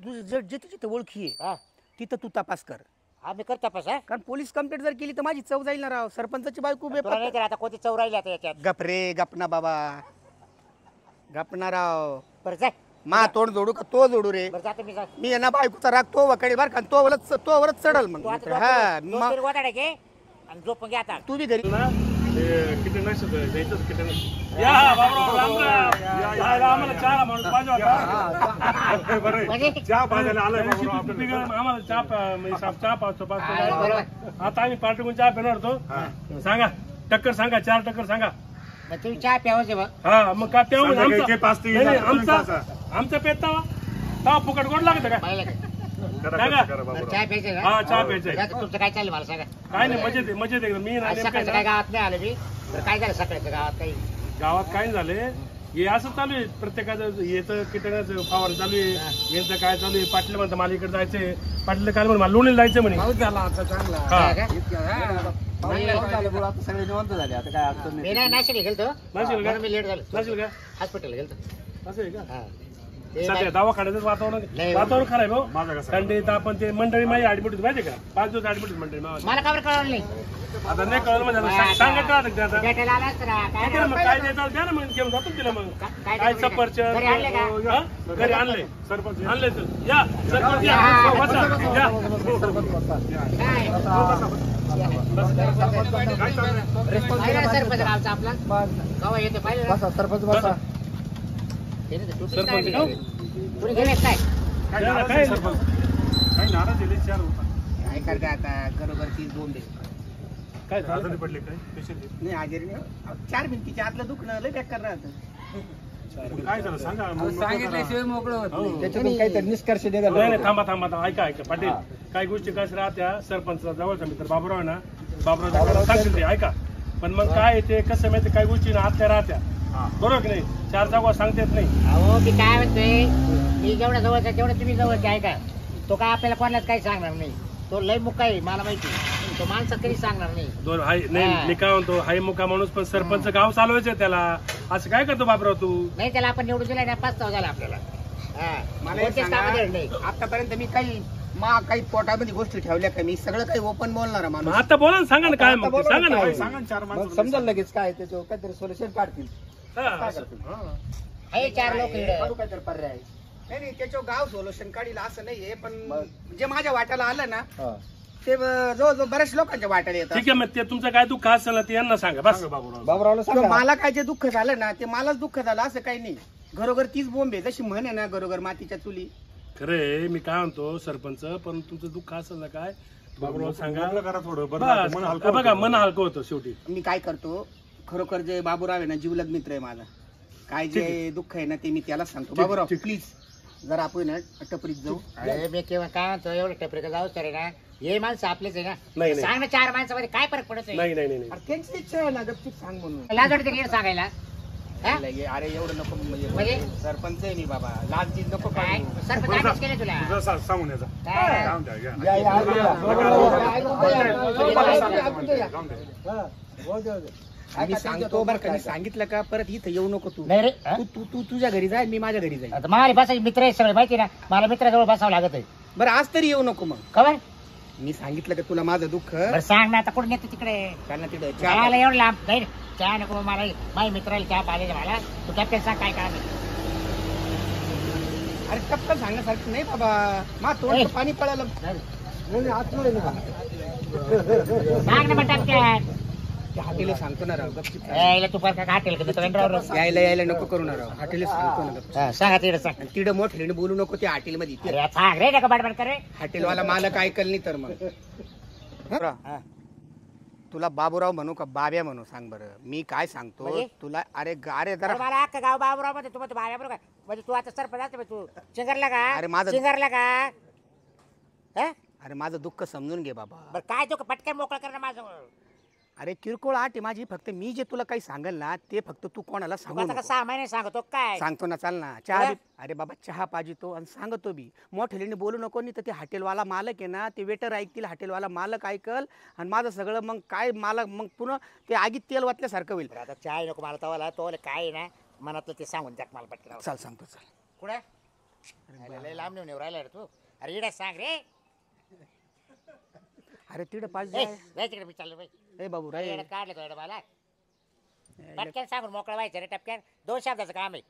जिथे जिथे ओळखी आहे तिथं तू तपास कर. हा मी करतो तपास. कारण पोलीस कंप्लेंट जर केली तर माझी चव जाईल ना राव. सरपंचाची बायको तुला नाही आता कोणती चौ राहिली आता याच्यात. गप रे गपना बाबा गपना राव. बरं जाय मा तोंड जोडू का तो जोडू रे. बरं जातो मी जाय. मी ना बायकोचा राग तो वकडे बर का तो वरच चढल मग. हा मग गोदाडे घे आणि झोपून घे आता. तू बी घरी कीटकनाशक द्यायचंच कीटकनाशक. या बाबराव राम राम. यायला आम्हाला चहा माणूस पाहिजे होता. म्हणजे चहा पाजायला आलाय बाबराव आपल्याला. आम्हाला चहा पाचतो आता आम्ही पार्टीकडून चहा पिणार होतो. सांगा टक्कर सांगा 4 टक्कर सांगा. मग तुम्ही चहा प्यावचे बघ. हा मग काय प्याव आमचा पेता तवा फुकट गोड लागत काय. पाहिलं का? सांगा चहा प्यायचे का? हा चहा प्यायचा काय तुमचं काय चाललं मला सांगा. काय नाही मजेत मजेत एकदम. मी आज सकाळचं काय गावात नाही आलं मी. बरं काय झालं सकाळचं गावात काही. गावात काय झाले हे असं चालू आहे प्रत्येकाचं येतं कीटकाचं फवार चालू आहे. यांचं काय चालू आहे. पाटील म्हणतं मला इकडे जायचंय. पाटील काय म्हणून मला लोणीला जायचं म्हणे. पाऊस झाला आता चांगला. हा सगळे निवांत झाले आता काय अडचण मी नाही नाशिक गेलतो. नाशिकला का? म्हणून मी लेट झालो. नसेल का हॉस्पिटल गेलतो. असं आहे का. हा ते सध्या दवाखान्याचं वातावरण नाही. वातावरण खराब आहे हो. थंडीत आपण ते मंडळी माझी ऍडमिट होती माहिती का. 5 दिवस ऍडमिट होती मंडळी माझी. मला खबर कळलं नाही. आता नाही कळलं म्हणजे सांगत राहतं का आता. भेटायला आला असतं ना. काय ठीक आहे ना, मग काय द्यायचं द्या ना मग घेऊन जातो तिला मग. काय काय घरी सफरचंद आणले का? हा? घरी आणले सरपंच आणले तर या सरपंच या. बसा. या. पाहिलं ना सरपंच गावचा आपला गावा येतो पाहिलं ना? सरपंच बसा. हे नाही, तू सरपंच काय गाव? कोणी गेले काय? काय सरपंच काही नाराज झाले 4 होता. काय करते आता बरोबर 30 बोंबे. काय आजारी पडले काय पेशंट. नाही आजारी नाही. 4 भिंतीच्या आतलं दुखणं लय बेकार राहतं. काय झालं सांगा. सांगितल्याशिवाय मोकळं होत हो. नाही. त्याच्यातून काहीतरी निष्कर्ष नाही नाही थांबा ऐका ऐका काही गोष्टी कशा राहत्या. सरपंच जवळचा मित्र बाबूराव आहे ना. बाबूराव सांगतील ते ऐका. पण मग काय ते कसं माहिती काही गोष्टी ना आतल्या राहत्या. बरोबर की नाही. 4 जागा सांगता येत नाही. अहो मी काय म्हणतोय मी जेवढा जवळचा तेवढं तुम्ही जवळचे आहे का. तो काय आपल्याला कोणालाच काही सांगणार नाही. तो लय मुका आहे मला माहिती. तो माणसं कधी सांगणार नाही. दोन हाय नाही मी काय म्हणतो हाय मुका माणूस पण सरपंच गाव चालवायचं त्याला. असं काय करतो बाबराव तू. नाही त्याला आपण निवडून दिला ना 5 झाला आपल्याला. मला एक सांगा, आतापर्यंत मी काही पोटामध्ये गोष्टी ठेवल्या का. मी सगळं काही ओपन बोलणार माणूस. आता बोला ना सांगा ना काय मग सांगा ना काय. सांगा 4 माणसं समजायला लगेच काय त्याच्यावर काहीतरी सोल्युशन काढतील. हे 4 लोक काढू काहीतरी पर्याय. नाही त्याच्यावर गाव सोल्युशन काढील असं नाहीये. पण जे माझ्या वाट्याला आलं ना ते जो बऱ्याच लोकांच्या वाट्याला येतात. ठीक आहे मग ते तुमचं काय दुःख असेल ना ते यांना सांगा बस. बाबूरावला मला काय जे दुःख झालं ना ते मलाच दुःख झालं असं काही नाही. घरोघर 30 बोंब आहे जशी म्हणे ना घरोघर मातीच्या चुली. खरे मी काय म्हणतो सरपंच पण तुमचं दुःख असेल ना काय बाबूराव सांगा थोडं. बघा मन हलकं होतं शेवटी. मी काय करतो खरोखर जे बाबूराव आहे ना जीवलग मित्र आहे माझा. काय जे दुःख आहे ना ते मी त्याला सांगतो. बाबूराव प्लीज जरा आपण ना टपरीत जाऊ. मी केव्हा काय म्हणतो एवढं टपरीत जाऊ तर ना हे माणसं आपलेच आहे नाही, ना. सांग ना 4 माणसामध्ये काय फरक पडत नाही. त्यांची इच्छा आहे ना गपचूप सांग म्हणून. लाज वाटते नीट सांगायला. अरे एवढं नको म्हणजे सरपंच आहे मी बाबा. लाज जीत नको काय काढू. सरपंच आदेश केले तुला सांगून याचा काय? मी सांगतो बरं का. मी सांगितलं का परत इथं येऊ नको तू. नाही रे तू तुझ्या घरी जाय मी माझ्या घरी जाईल. आता मला बसायचे मित्र आहे सगळे माहिती ना. मला मित्राजवळ बसावं लागत आहे. बरं आज तरी येऊ नको मग. खबर मी सांगितलं का तुला माझं दुःख. बरं सांग ना आता कुठून येतो तिकडे. कारण तिथे चहाला एवढं लांब नाही. चहा नको मला माझ्या मित्राला चहा पाहिजे मला. तू कॅप्टन सांग काय काम आहे. अरे टप्पल सांगण्यासारखं नाही बाबा. मा तोंड पाणी पळालं. सांग ना मग टपक्यात. हॉटेल सांगतो ना राव गपचूप. यायला तू पण काय हॉटेल का यायला नको करू ना राव. हॉटेल सांगतो ना गपचूप. सांगा तिकडे सांग. तिकडे मोठ्याने बोलू नको त्या हॉटेल मध्ये. अरे सांग रे नका बडबड कर रे. हॉटेलवाला मालक ऐकल नाही तर मग. तुला बाबूराव म्हणू का बाब्या म्हणू सांग बरं. मी काय सांगतो म्हणजे? तुला. अरे अरे जरा मला अख्खा गाव बाबूराव मध्ये तुम्हाला भाड्या बरोबर म्हणजे तू आता सरपंच तू चिंगरला का. अरे माझं- चिंगरला का. अरे माझं दुःख समजून घे बाबा. बरं काय तू पटकन मोकळं कर ना माझं. अरे किरकोळ आट आहे माझी. फक्त मी जे तुला काही सांगेल ना ते फक्त तू कोणाला सांगू आता नको. 6 महिने सांगतो काय. सांगतो ना चाल ना. चहा अरे बाबा चहा पाहिजे आणि सांगतो बी. मोठ्याने बोलू नको. नाही तर ते हॉटेलवाला मालक आहे ना ते वेटर ऐकतील. हॉटेलवाला मालक ऐकल आणि माझं सगळं मग काय मालक मग पुन्हा ते आगीत तेल वाचल्यासारखं होईल. आता चहा नको मला तवाला तो काय आहे ना मनातलं ते सांगून द्या मला पटकन. चाल सांगतो चाल. कुठे लय लांब नेऊन राहिला रे तू. अरे इकडे सांग रे. अरे तिकडे पाच ए, जाय तिकडे मी चाललो बाई. ए बाबू रे इकडे काढलं तो इकडे मला. पटकन सांगून मोकळा व्हायचं रे टपक्यान. 2 शब्दाचं काम आहे.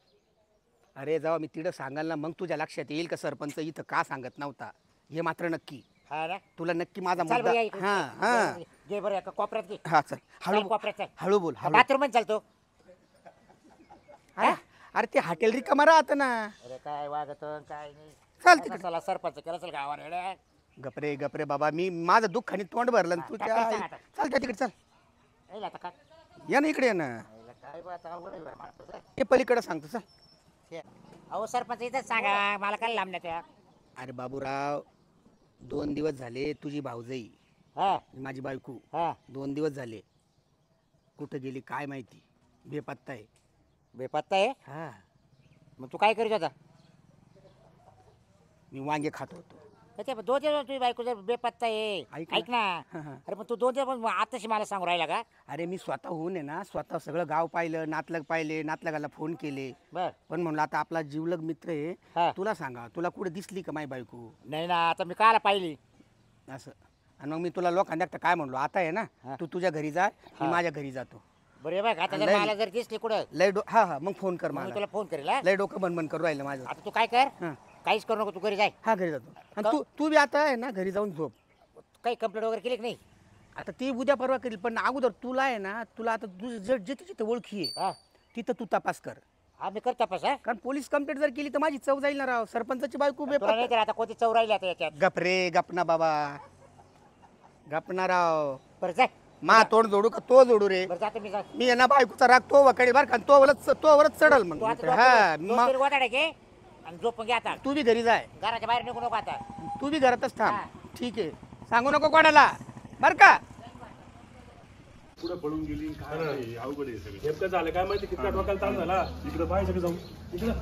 अरे जेव्हा मी तिकडं सांगाल ना मग तुझ्या लक्षात येईल का सरपंच इथं का सांगत नव्हता हे मात्र नक्की हा ना. तुला नक्की माझा चल मुद्दा बरं, या इकडे. हा हा घे बरं एका कोपऱ्यात घे. हा चल हळू चल कोपऱ्यात चल. हळू बोल हळू बाथरूम मध्ये चालतो. अरे अरे ते हॉटेल रिकामा राहतं ना अरे काय वागत काय नाही. चाल तिकडे चला सरपंच केलं चल गावाला येड्या. गपरे गपरे बाबा मी माझं दुःखाने तोंड भरलं आणि तू हा, त्या टाक, टाक, टाक. चाल त्या तिकडे चल ए, आता काय या ना इकडे ये ना याला काय बा, आता अवघड आहे बा माणसाचं. हे पलीकडे सांगतो चल हे, अहो सरपंच इथंच सांगा मला काय लांब नाही त्या. अरे बाबूराव 2 दिवस झाले तुझी भाऊजाई हा माझी बायको हा 2 दिवस झाले कुठं गेली काय माहिती बेपत्ता आहे बेपत्ता आहे. हा मग तू काय करीत होता. मी वांगे खात होतो ते 2 दिवस तुझी बायको जर बेपत्ता आहे. ऐक ना. ऐक ना. हा, हा. अरे पण तू 2 दिवस मग आताशी मला सांगू राहिला का. अरे मी स्वतःहून आहे ना स्वतः सगळं गाव पाहिलं नातलग पाहिले नातलगाला फोन केले बर पण म्हणलं आता आपला जीवलग मित्र आहे हा तुला सांगा तुला कुठे दिसली का माई बायको नाही ना आता मी काला पाहिली. असं आणि मग मी तुला लोकांना एकटं काय म्हणलो आता आहे ना हा. तू तुझ्या घरी जा मी हा. माझ्या घरी जातो बरं हे बघ आता जर लय- मला जर दिसली कुठं लय हा हा मग फोन कर मग मी मला तुला फोन करेल हा? लय डोकं बनबन करू राहिलं माझं आता तू काय कर हा काहीच करू नको तू घरी जाय. हा घरी जातो आणि तू तू बी आता आहे ना घरी जाऊन झोप काही कंप्लेंट वगैरे केली की नाही. आता ती उद्या परवा करील पण अगोदर तुला आहे ना तुला आता जिथे जिथे ओळखी आहे हा तिथं तू तपास कर आम्ही कर तपास हा. कारण पोलीस कंप्लेंट जर केली तर माझी चव जाईल ना राव सरपंचाची बायको तुला नाही तर आता कोणती चव राहिली आता याच्यात. गपरे गपना बाबा गपना राव बरं जाय. मा तोंड जोडू का तो जोडू रे बरं जातो मी जाय. मी आहे ना बायकोचा राग तो वकडे बर का तो वरच चढल मग तू आता हा दोन मग तीन गोदाडे घे आणि झोपून घे आता. तू बी घरी जाय घराच्या बाहेर निघू नको आता. तू बी घरातच हा. थांब ठीक आहे सांगू नको कोणाला बर का पुढे पळून गेली काय अवघड आहे सगळं. नेमकं झालं काय माहिती किती डोक्याला ताण झाला. इकडे पाहायचं जाऊन इकडं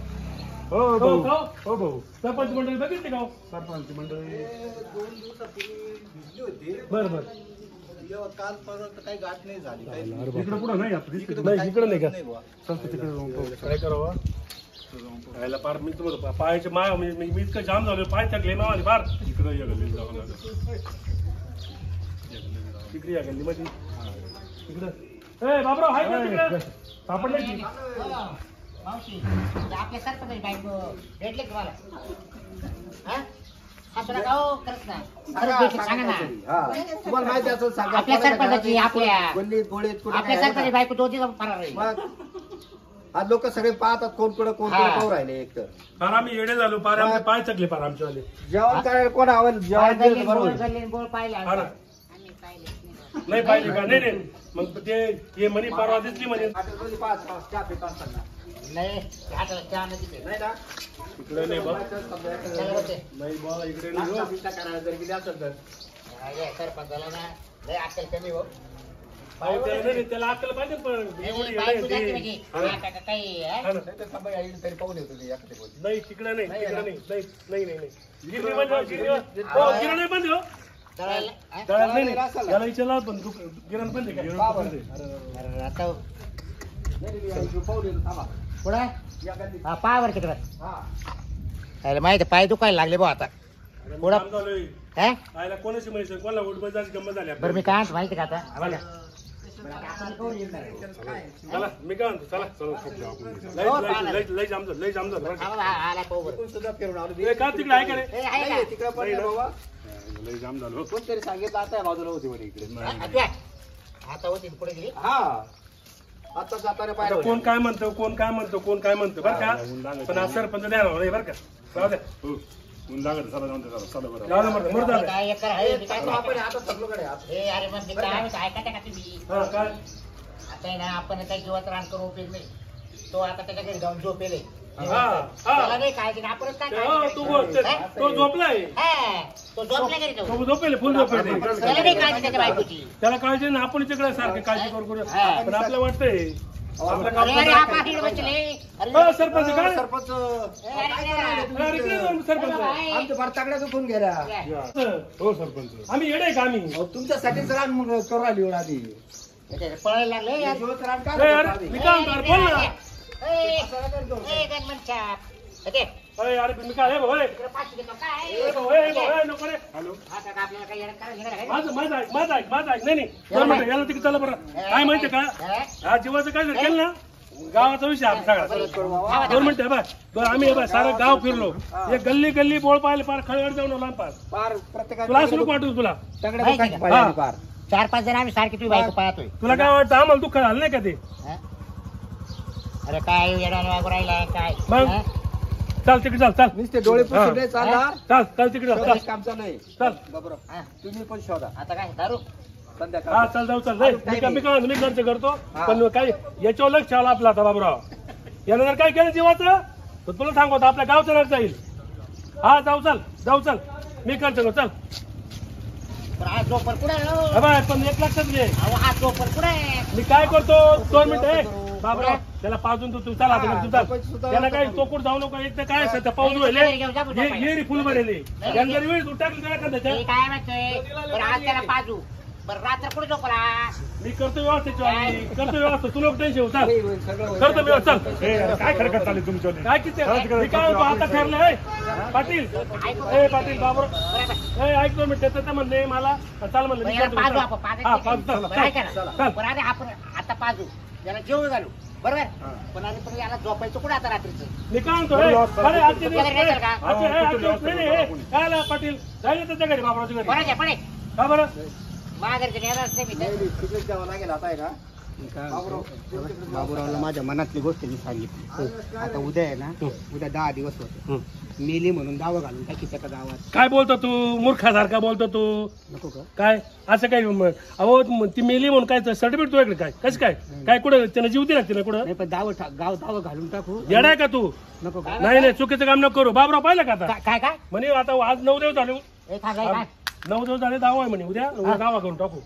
हो हो भाऊ का? हो भाऊ सरपंच मंडळी बघितली का हो? सरपंच मंडळी बरं बरं काल परवा काही गाठ नाही झाली काही इकडे पुढे नाही आता दिसतं. नाही इकडं नाही का चल तू तिकडे जाऊन पाहू. काय करावं राहायला पार मी तुम्हाला पायाचे माय मी इतकं जाम झालो पाय थकले मावाले पार इकडे ये गल्लीत जावं लागेल. तिकडे या गल्ली मध्ये इकडं ए बाबराव हाय का तिकडे सापडले की मावशी ते आपल्या सरपंच बायको भेटले का तुम्हाला. हा असं नका हो करत ना. खरंच भेटले सांगा ना. तुम्हाला माहिती असेल सांगा आपल्या सरपंचाची आपल्या गल्लीत गोळीत कुठे आपल्या सरपंच बायको 2 दिवस फरार आहे. आज लोक सगळे पाहतात कोण कोण हा. पाहू राहिले एक तर पार आम्ही येडे झालो पार आमचे पाय थकले पार आमचे वाले जेवण करायला कोण आवडेल जेवण दिलं तर बरोबर आहे. गल्लीन बोल पाहिले हा ना आम्ही पाहिले. नाही पाहिजे का नाही नाही मग ते हे म्हणे परवा दिसली म्हणे हॉटेलमध्ये पाहा, चहा पित असताना. नाही आता चहा नाही तिथे. नाही ना इकडे नाही बा चला होते. नाही बा इकडे नाही नाश्ता हो. बिस्टा करायला जर गेली असेल तर हे सरपंचाला ना लय अक्कल कमी हो. अहो, त्याला नाही, त्याला अक्कल पाहिजे पण एवढी येडे बायको आहे जाते ती. म्हणजे हा ना. आता का काही हा आहे? ना. नाही तर सभा येईल तरी पाहून येतो ते एखाद्या गोष्टी. नाही तिकडे नाही नाही तिकडे ना. नाही नाही नाही नाही गिरणी बंद हो, गिरणी बंद. हो, गिरण नाही बंद हो दळायला, हा? दळायला नाही दळायला असेल ना. त्याला विचारला पण तू गिरण बंद आहे पहा का बरं. अरे आता नाही, नाही, पाहून येतो थांबा पुढं या गल्लीत. हा पाय वर तिकडं. हा अरे माहिती पाय दुखायला लागले भाऊ आता. पुढं काम झालोय हा आयला कोणाची माहिती कोणाला उठबस जायची गंमत झाली बरं मी काय म्हणतो माहिती का आता आम्हाला चला मी काय म्हणतो चला लय जाम झालं लय जाम झालं बरं का? आला पाहू बरं. इकडून सुद्धा फिरून आलो ए, का तिकडे आहे का रे ए, आहे नाही, का? तिकडे पण नाही बाबा लय जाम झालो. कोणतरी सांगितलं आता या बाजूला होती म्हणे इकडे आता होती पुढे गेली. हा आता जाताना आता पाहिजे कोण काय म्हणतो कोण काय म्हणतो कोण काय म्हणतो बरं का पण आज सरपंच द्या नाही बरं का जाऊ द्या हो ऊन लागत चला जाऊन दे, चला बरं. जाऊ द्या मरतं जाऊ द्या काय एकर आहे मी काय आपण आता सगळीकडे आत. ए अरे मग मी काय म्हणतो, ऐका का तुम्ही हा काय आता आहे ना आपण काही जीवात रान करून उपयोग नाही. तो आता त्याच्या घरी जाऊन झोपेले हा. त्याला नाही काळजी नाही, आपणच काय काळजी तू करायची? बोल हा? तो झोपलाय हा, तो झोपल्या घरी जाऊन तो झोपेल फुल झोपेल त्याला नाही काळजी त्याच्या बायकोची. त्याला काळजी ना आपण तिकडे सारखी काळजी करू करू हा. पण आपल्याला वाटतंय आपलं काम अरे अरे आपण हिड बसले. अरे हो, सरपंच काय सरपंच ए, अरे, अरे, अरे, इकडे जाऊन सरपंच आमच्या भारताकडे उठून गेल्या हो सरपंच आम्ही येडे का आम्ही अहो, तुमच्यासाठीच रान मग करू आली एवढा आधी त्याचे पळायला लागले यार. दिवस रान ए, अरे, काय मी काय म्हणतो, अरे, बोल ना ए, ए, गणमन छाप. अरे, अरे अरे मी काय हे भाऊ, हे. इकडे 500 घेतो काय हे भाऊ, हे भाऊ, हे नको रे. हॅलो आता का आपल्याला काही येणं करायला निघालं काय? माझं ऐक नाही नाही दोन मिनिटं याला तिकडे चला बरं काय माहितीये का हा जीवाचं काय जर केलं ना गावाचा विषय आपला सगळा 2 मिनिटं बघ आम्ही सारं गाव फिरलो एक गल्ली गल्ली बोळ पाहिले पार खळवड जाऊन आलो पार पार प्रत्येकाला तुला असं नको वाटू तुला तगड्या माहिती दुखाची का? पाहिजे हा. पार 4-5 जण आम्ही सारखी तुम्ही बायको पाहतोय तुला काय वाटतं आम्हाला दुःख झालं नाही का ते हा? अरे काय येड्याने वागू राहिला काय मग? हा? चाल तिकडे चाल चाल नुसते डोळे हा. पुसले चालणार चाल चाल तिकडे चाल शोधायचं काम चालू आहे चाल बाबूराव, हा. तुम्ही पण शोधा आता काय दारू हा संध्याकाळ चल जाऊ चल नाही, मी काय मी खर्च करतो हा. पण काय याच्यावर लक्ष ठेवला आपला आता बाबूराव यानं जर काय केलं जीवाचं तर तुला सांगतो आपल्या गावचं नाक जाईल हा जाऊ चल मी खर्च करतो चल पण हा झोपर कुठे आहे, हो? हा बाय पण एक लक्षात घे अहो, हा झोपर कुठे आहे? मी काय करतो 2 मिनिटं बाबूराव त्याला पाजून तू चला तू चाल त्याला काही चोकूट जाऊ नको एक तर काय सध्या पाऊस व्हायले ये फुल भरेले जर वेळ तू टाकली त्याला का त्याच्या मी काय म्हणतोय बरं आज त्याला पाजू बरं रात्र कुठे झोपला मी करतो व्यवस्थित करतो व्यवस्थित तू लोक टेन्शन चाल सगळं करतो व्यवस्थित चल हे, काय खरकट चालली तुमच्या काय किती मी काय होतो आता ठरलंय पाटील ए पाटील बाबर ए ऐकतो मी त्याचं म्हणले मला चाल म्हणलं मी याला करतो. पाजू आपण हा पाजू पाच बरं ऐका ना. चल बरं अरे आपण आता पाजू याला जेवण घालू बरोबर पण अरे पण याला झोपायचं कुठे आता रात्रीचं मी काय म्हणतो अरे आजचे दिवस त्याला काय का? आजचे काय आला पाटील जायला त्याच्या घरी बाबराच्या घरी बरं घ्या पडे का बरं माघारचं नेणारच नाही मी तर. तिकडेच द्यावं लागेल आता आहे का बाबूरावला माझ्या मनातली गोष्ट मी सांगितली आता उद्या आहे ना उद्या 10 दिवस होते मेली म्हणून दावा घालून टाकी त्या गावात काय बोलतो तू मूर्खासारखा बोलतो तू नको का काय असं काय अहो ती मेली म्हणून काय सर्टिफिकेट तुझ्याकडे काय कसं काय कुठं त्यानं जीव दिला तिला कुठं नाही पण दावा घालून टाकू येडाय का तू नको का नाही चुकीचं काम नको करू बाबराव पाहिलं का आता काय काय म्हणे आता आज 9 दिवस झाले ए, थांब, काय 9 दिवस झाले दावा आहे म्हणे उद्या दावा करून टाकू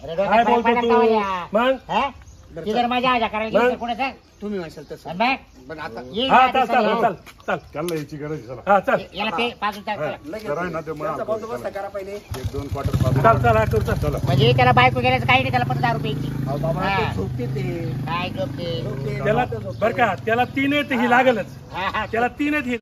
अरे काय डोक्यात बोलतो पाय तू पडला या. मग हा? ती जर माझ्या आजा करायला मग? गेली तर कुठे सांग तुम्ही म्हणशाल तसं आणि बघ, पण आता येईल हा ना चल दिवसाला. चल चल त्यांना याची गरज आहे, चला हा चल याला ते पाजून टाक चला. जरा आहे ना ते मला त्यांचा बंदोबस्त करा पहिले 1-2 क्वार्टर पाजून चल हा करू चल म्हणजे त्याला बायको गेल्याचं काही नाही त्याला पण 10 रुपयाची अहो, बाबा हा. ते झोपते ते काय झोपते त्याला बरं का त्याला 3 आहेत ही लागलच हा हा त्याला 3 आहेत ही